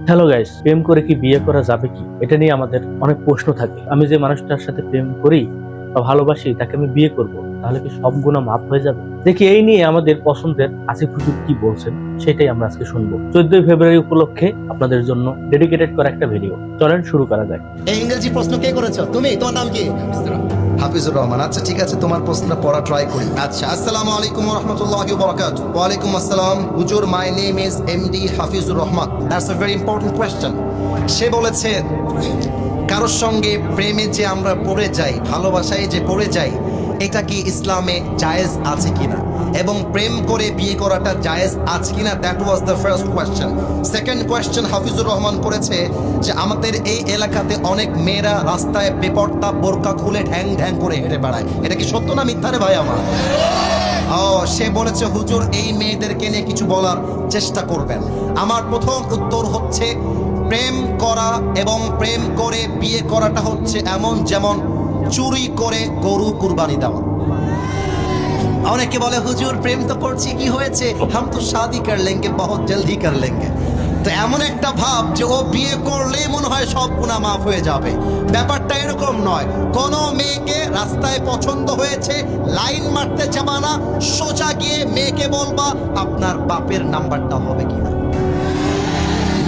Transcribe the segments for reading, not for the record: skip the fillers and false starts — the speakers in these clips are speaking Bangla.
হ্যালো গাইস, প্রেম করে কি বিয়ে করা যাবে কি? এটা নিয়ে আমাদের অনেক প্রশ্ন থাকে। আমি যে মানুষটার সাথে প্রেম করি বা ভালোবাসি তাকে আমি বিয়ে করব, তাহলে কি সব গুনাহ মাফ হয়ে যাবে? দেখি এই নিয়ে আমাদের পছন্দের আসিফ হুজুর কি বলছেন সেটাই আমরা আজকে শুনবো। 14ই ফেব্রুয়ারি উপলক্ষে আপনাদের জন্য ডেডিকেটেড করা একটা ভিডিও। চলেন শুরু করা যাক। এই ইংরেজি প্রশ্ন কে করেছো? তুমি? তোমার নাম কি? হাফিজুর রহমান। আচ্ছা ঠিক আছে, তোমার প্রশ্নটা পড়া ট্রাই করি। আচ্ছা, আসসালামু আলাইকুম ওয়া রাহমাতুল্লাহি ওয়া বারাকাতুহু। ওয়া আলাইকুম আসসালাম হুজুর, my name is MD Hafizur Rahman. That's a very important question. সে বলেছে কারোর সঙ্গে প্রেমে যে আমরা পড়ে যাই, ভালোবাসায় যে পড়ে যাই, এটা কি ইসলামে জায়েজ আছে কিনা, এবং প্রেম করে বিয়ে করাটা জায়েজ আছে কিনা, that was the first question. Second question Hafizur Rahman করেছে যে আমাদের এই এলাকাতে অনেক মেয়েরা রাস্তায় বেপর্দা বোরকা খুলে ঢ্যাং ঢ্যাং করে হেঁটে বেড়ায়, এটা কি সত্য না মিথ্যা রে ভাই আমার? ও, সে বলেছে হুজুর এই মেয়েদেরকে নিয়ে কিছু বলার চেষ্টা করবেন। আমার প্রথম উত্তর হচ্ছে প্রেম করা এবং প্রেম করে বিয়ে করাটা হচ্ছে এমন যেমন চুরি করে গরু কুরবানি দেওয়া। অনেকে বলে হুজুর প্রেম তো করছি, কি হয়েছে, হাম তো শাদি কর লেঙ্গে, বহুত জলদি কর লেঙ্গে। তো এমন একটা ভাব যে ও বিয়ে করলেই মনে হয় সব গুনাহ মাফ হয়ে যাবে। ব্যাপারটা এরকম নয়। কোন মেয়েকে রাস্তায় পছন্দ হয়েছে, লাইন মারতে যাবা না, সোজা গিয়ে মেয়েকে বলবা আপনার বাপের নাম্বারটা হবে কিনা।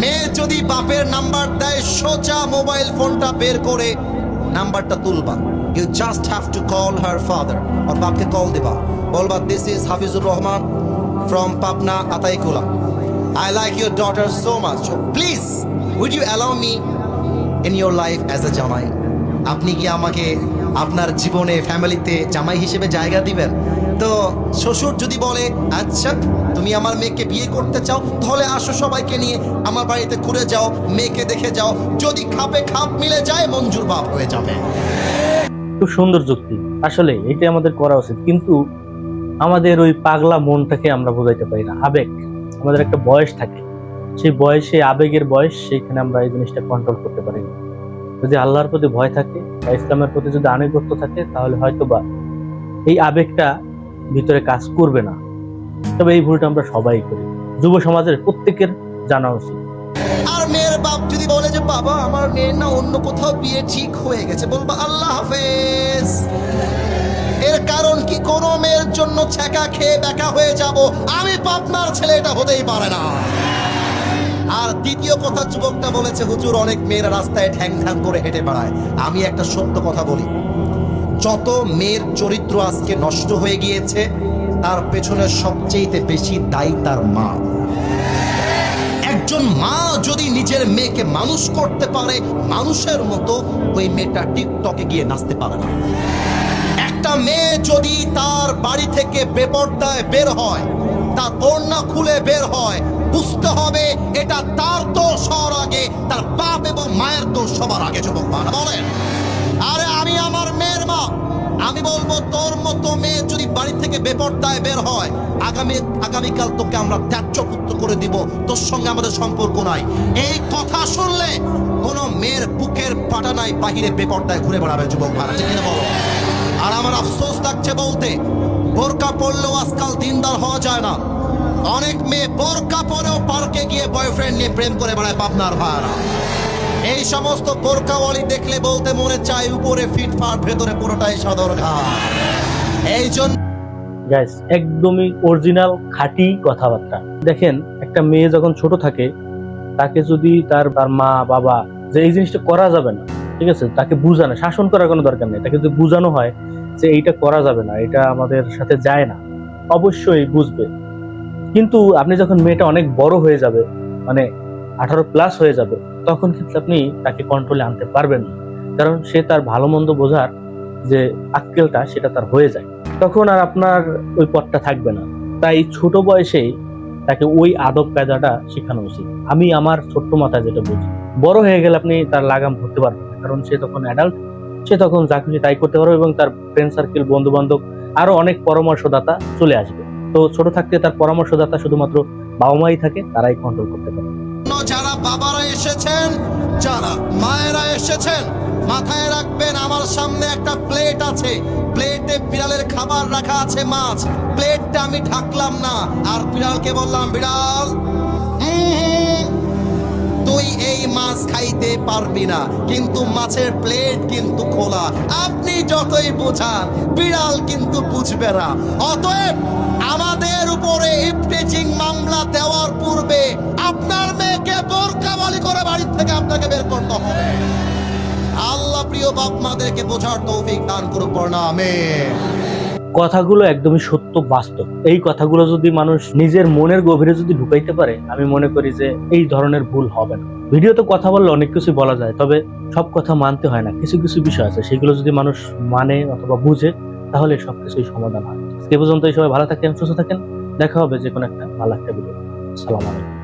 মেয়ে যদি বাপের নাম্বার দেয়, সোজা মোবাইল ফোনটা বের করে নাম্বারটা তুলবা। You just have to call her father. ওর বাপকে কল দিবা, বলবা this is Hafizur Rahman from Pabna Ataikula. I like your daughter so much. Please, would you allow me in your life as a জামাই? আপনি কি আমাকে আপনার জীবনে ফ্যামিলিতে জামাই হিসেবে জায়গা দিবেন? তো শ্বশুর যদি বলে আচ্ছা তুমি আমার মেয়েকে বিয়ে করতে চাও, তাহলে আসো সবাইকে নিয়ে আমার বাড়িতে ঘুরে যাও, মেয়েকে দেখে যাও, যদি খাপে খাপ মিলে যায় মঞ্জুর বাপ হয়ে যাবে। খুব সুন্দর যুক্তি। আসলে এটাই আমাদের করা উচিত, কিন্তু আমাদের ওই পাগলা মনটাকে আমরা বোঝাইতে পারি না। আবেগ, আমাদের একটা বয়স থাকে, সেই বয়সে আবেগের বয়স, সেইখানে আমরা এই জিনিসটা কন্ট্রোল করতে পারি না। যদি আল্লাহর প্রতি ভয় থাকে বা ইসলামের প্রতি যদি আনুগত্য থাকে, তাহলে হয়তো বা এই আবেগটা ভিতরে কাজ করবে না। তবে এই ভুলটা আমরা সবাই করি, যুব সমাজের প্রত্যেকের জানা উচিত। আর মেয়ের বাপ যদি বলে যে বাবা আমার মেয়ের না অন্য কোথাও বিয়ে ঠিক হয়ে গেছে, বলবা আল্লাহ হাফেজ। এর কারণ কি, কোন মেয়ের জন্য ছ্যাঁকা খেয়ে বেকা হয়ে যাব আমি পাবনার ছেলে, এটা হতেই পারে না। আর দ্বিতীয় কথা, যুবকটা বলেছে হুজুর অনেক মেয়েরা রাস্তায় ঠ্যাং ঠ্যাং করে হেঁটে বেড়ায়। আমি একটা সত্য কথা বলি, যত মেয়ের চরিত্র আজকে নষ্ট হয়ে গিয়েছে তার পেছনে সবচেয়ে বেশি দায়ী তার মা। একজন মা যদি নিজের মেয়েকে মানুষ করতে পারে মানুষের মতো, ওই মেয়েটা টিকটকে গিয়ে নাচতে পারে না। একটা মেয়ে যদি তার বাড়ি থেকে বেপরদায় বের হয়, তার ওড়না খুলে বের হয়, বুঝতে হবে এটা তার দোষ হওয়ার আগে তার বাপ এবং মায়ের দোষ সবার আগে। যুবক ভাইরা বলেন, আরে আমি আমার মেয়ের মা, আমি বলবো তোর মতো মেয়ে যদি বাড়ি থেকে বেপরদায় বের হয়, আগামীকাল তোকে আমরা ত্যায্যপুত্র করে দিব, তোর সঙ্গে আমাদের সম্পর্ক নাই। এই কথা শুনলে কোন মেয়ের বুকের পাটা নাই, বাহিরে বেপরদায় ঘুরে বেড়াবে। যুবক ভাইরা ঠিক কিনা বলো? আর আমার আফসোস লাগছে বলতে, বোরকা পরলেও আজকাল দিনদার হওয়া যায় না। অনেক মেয়ে বোরকা পরেও পার্কে গিয়ে বয়ফ্রেন্ড নিয়ে প্রেম করে বেড়ায় পাবনার ভাইরা। এই সমস্ত বোরকাওয়ালি দেখলে বলতে মনে চায় উপরে ফিটফাট, ভেতরে পুরোটাই সদর ঘাট। এই জন্য গাইস, একদমই অরিজিনাল খাঁটি কথাবার্তা। দেখেন, একটা মেয়ে যখন ছোট থাকে, তাকে যদি তার মা বাবা যে এই জিনিসটা করা যাবে না, ঠিক আছে, তাকে বুঝানো, শাসন করার কোনো দরকার নেই। তাকে যদি বুঝানো হয় যে এইটা করা যাবে না, এটা আমাদের সাথে যায় না, অবশ্যই বুঝবে। কিন্তু আপনি যখন মেয়েটা অনেক বড় হয়ে যাবে, মানে 18+ হয়ে যাবে, তখন কিন্তু আপনি তাকে কন্ট্রোলে আনতে পারবেন না, কারণ সে তার ভালো মন্দ বোঝার যে আক্কেলটা সেটা তার হয়ে যায়। তখন আর আপনার ওই পথটা থাকবে না। তাই ছোট বয়সেই তাকে ওই আদব কায়দাটা শেখানো উচিত। আমি আমার ছোট্ট মাথায় যেটা বুঝি, বড় হয়ে গেলে আপনি তার লাগাম ধরতে পারবেন না, কারণ সে তখন অ্যাডাল্ট, সে তখন যা খুশি তাই করতে পারবে, এবং তার ফ্রেন্ড সার্কেল, বন্ধু বান্ধব, আরো অনেক পরামর্শদাতা চলে আসবে। তো ছোট থাকতে তার পরামর্শদাতা শুধুমাত্র বাবা মাই থাকে, তারাই কন্ট্রোল করতে পারে। যারা বাবারা এসেছেন, যারা মায়েরা এসেছেন, মাথায় রাখবেন আমার সামনে একটা প্লেট আছে, প্লেটে বিড়ালের খাবার রাখা আছে, মাছ। প্লেটটা আমি ঢাকলাম না, আর বিড়ালকে বললাম বিড়াল তুই মাছ খাইতে পারবি না, কিন্তু মাছের প্লেট কিন্তু খোলা। আপনি যতই বোঝান বিড়াল কিন্তু বুঝবে না। অতএব আমাদের উপরে ইফটিজিং মামলা দেওয়ার পূর্বে আপনার মেয়েকে বোরকাওয়ালি করে বাড়ি থেকে আপনাকে বের করতে হবে। আল্লাহ প্রিয় বাপ মাদেরকে বোঝার তৌফিক দান করুক, পড়না আমিন। কথাগুলো একদমই সত্য, বাস্তব। এই কথাগুলো যদি মানুষ নিজের মনের গভীরে যদি ঢুকাইতে পারে, আমি মনে করি যে এই ধরনের ভুল হবে না। ভিডিওতে কথা বললে অনেক কিছু বলা যায়, তবে সব কথা মানতে হয় না। কিছু কিছু বিষয় আছে, সেগুলো যদি মানুষ মানে অথবা বুঝে, তাহলে সবকিছুই সমাধান হয়। আজকে পর্যন্ত সবাই ভালো থাকেন, সুস্থ থাকেন। দেখা হবে যে কোনো একটা ভালো একটা ভিডিও। আসসালামু আলাইকুম।